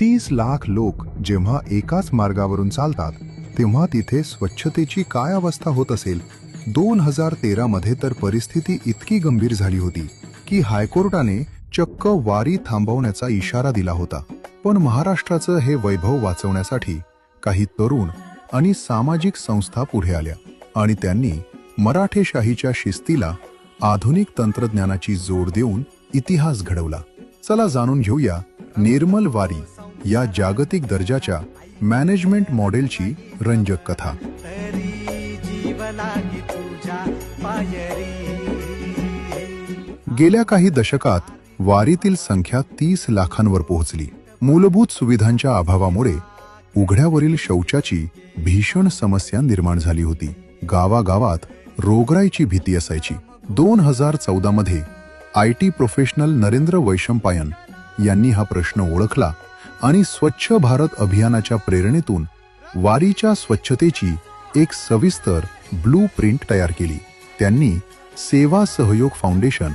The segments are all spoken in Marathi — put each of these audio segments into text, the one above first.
30 लाख लोक जेव्हा एकाच मार्गावरून चालतात तेव्हा तिथे स्वच्छतेची काय अवस्था होत असेल। 2013 मध्ये तर परिस्थिती इतकी गंभीर झाली होती की हायकोर्टाने चक्क वारी थांबवण्याचा इशारा दिला होता। पण महाराष्ट्राचं हे वैभव वाचवण्यासाठी काही तरुण आणि सामाजिक संस्था पुढे आल्या आणि त्यांनी मराठेशाहीच्या शिस्तीला आधुनिक तंत्रज्ञानाची जोड देऊन इतिहास घडवला। चला जाणून घेऊया निर्मल वारी या जागतिक दर्जाच्या मॅनेजमेंट मॉडेलची रंजक कथा। गेल्या काही दशकात वारीतील संख्या 30 लाखांवर पोहोचली। मूलभूत सुविधांच्या अभावामुळे उघड्यावरील शौचाची भीषण समस्या निर्माण झाली होती। गावागावात रोगराईची भीती असायची। 2014 मध्ये IT प्रोफेशनल नरेंद्र वैशंपायन यांनी हा प्रश्न ओळखला आणि स्वच्छ भारत अभियानाच्या प्रेरणेतून वारीच्या स्वच्छतेची एक सविस्तर ब्लूप्रिंट तयार केली। त्यांनी सेवा सहयोग फाउंडेशन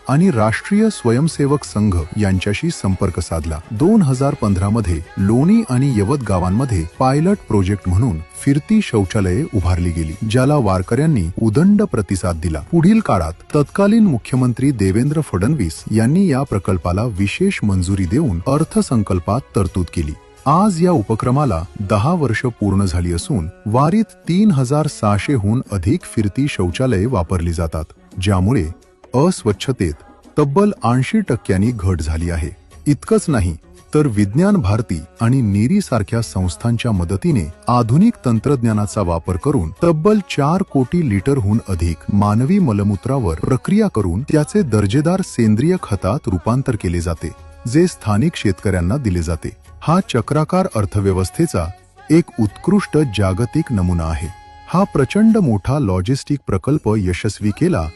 आणि राष्ट्रीय स्वयंसेवक संघ यांच्याशी संपर्क साधला। 2015 मध्ये लोणी आणि यवत गावांमध्ये पायलट प्रोजेक्ट म्हणून फिरती शौचालये उभारली गेली, ज्याला वारकऱ्यांनी उदंड प्रतिसाद दिला। पुढील काळात तत्कालीन मुख्यमंत्री देवेंद्र फडणवीस यांनी या प्रकल्पाला विशेष मंजुरी देऊन अर्थसंकल्पात तरतूद केली। आज या उपक्रमाला 10 वर्ष पूर्ण झाली असून वारीत 3600 हून अधिक फिरती शौचालये वापरली जातात, ज्यामुळे अस्वच्छतेत तब्बल 80% घट झाली आहे। इतकंच नाही तर विज्ञान भारती आणि नीरी सारख्या संस्थांच्या मदतीने आधुनिक तंत्रज्ञानाचा वापर करून तब्बल 4 कोटी लिटरहून अधिक मानवी मलमूत्रावर प्रक्रिया करून त्याचे दर्जेदार सेंद्रिय खतात रूपांतर केले जाते, जे स्थानिक शेतकऱ्यांना दिले जाते। हा चक्राकार अर्थव्यवस्थेचा एक उत्कृष्ट जागतिक नमुना आहे। हा प्रचंड मोठा लॉजिस्टिक प्रकल्प यशस्वी केला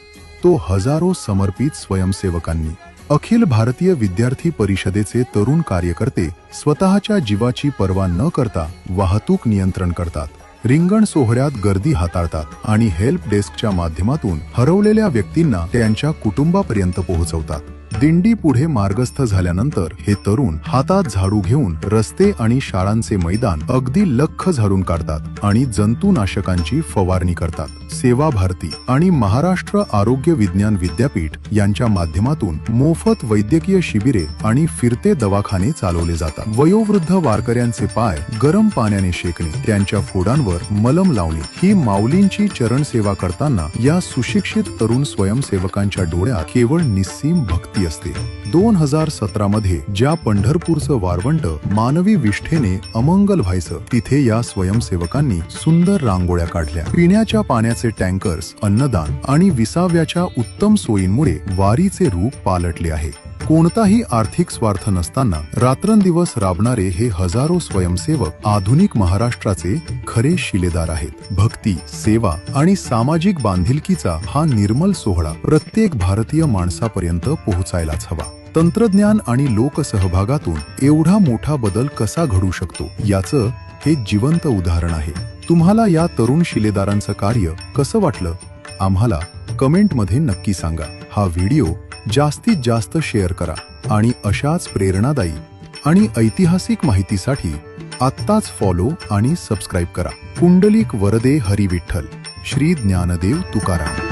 तो हजारो समर्पित स्वयंसेवकांनी। अखिल भारतीय विद्यार्थी परिषदेचे तरुण कार्यकर्ते स्वतःच्या जीवाची पर्वा न करता वाहतूक नियंत्रण करतात, रिंगण सोहळ्यात गर्दी हाताळतात आणि हेल्प डेस्कच्या माध्यमातून हरवलेल्या व्यक्तींना त्यांच्या कुटुंबापर्यंत पोहोचवतात। दिंडी पुढे मार्गस्थ झाल्यानंतर हे तरुण हातात झाडू घेऊन रस्ते आणि शाळांचे मैदान अगदी लख्ख झाडून काढतात आणि जंतुनाशकांची फवारणी करतात। सेवा भारती आणि महाराष्ट्र आरोग्य विज्ञान विद्यापीठ यांच्या माध्यमातून मोफत वैद्यकीय शिबिरे आणि फिरते दवाखाने चालवले जातात। वयोवृद्ध वारकऱ्यांचे पाय गरम पाण्याने शेकणे, त्यांच्या फोडांवर मलम लावणे ही माऊलींची चरण सेवा करताना या सुशिक्षित तरुण स्वयंसेवकांच्या डोळ्यात केवळ निस्सीम भक्ती असते। 2017 मध्ये ज्या पंढरपूरचं वारवंट मानवी विष्ठेने अमंगल व्हायचं, तिथे या स्वयंसेवकांनी सुंदर रांगोळ्या काढल्या। पिण्याच्या पाण्याचे टँकर्स, अन्नदान आणि विसाव्याच्या उत्तम सोयींमुळे वारीचे रूप पालटले आहे। कोणताही आर्थिक स्वार्थ नसताना रात्रंदिवस राबणारे हे हजारो स्वयंसेवक आधुनिक महाराष्ट्राचे खरे शिलेदार आहेत। भक्ती, सेवा आणि सामाजिक बांधिलकीचा हा निर्मल सोहळा प्रत्येक भारतीय माणसापर्यंत पोहोचायलाच हवा। तंत्रज्ञान आणि लोकसहभागातून एवढा मोठा बदल कसा घडू शकतो याचं हे जिवंत उदाहरण आहे। तुम्हाला या तरुण शिलेदारांचं कार्य कसं वाटलं आम्हाला कमेंटमध्ये नक्की सांगा। हा व्हिडिओ जास्तीत जास्त शेअर करा आणि अशाच प्रेरणादायी आणि ऐतिहासिक माहितीसाठी आत्ताच फॉलो आणि सबस्क्राईब करा। पुंडलिक वरदे हरी विठ्ठल, श्री ज्ञानदेव तुकाराम।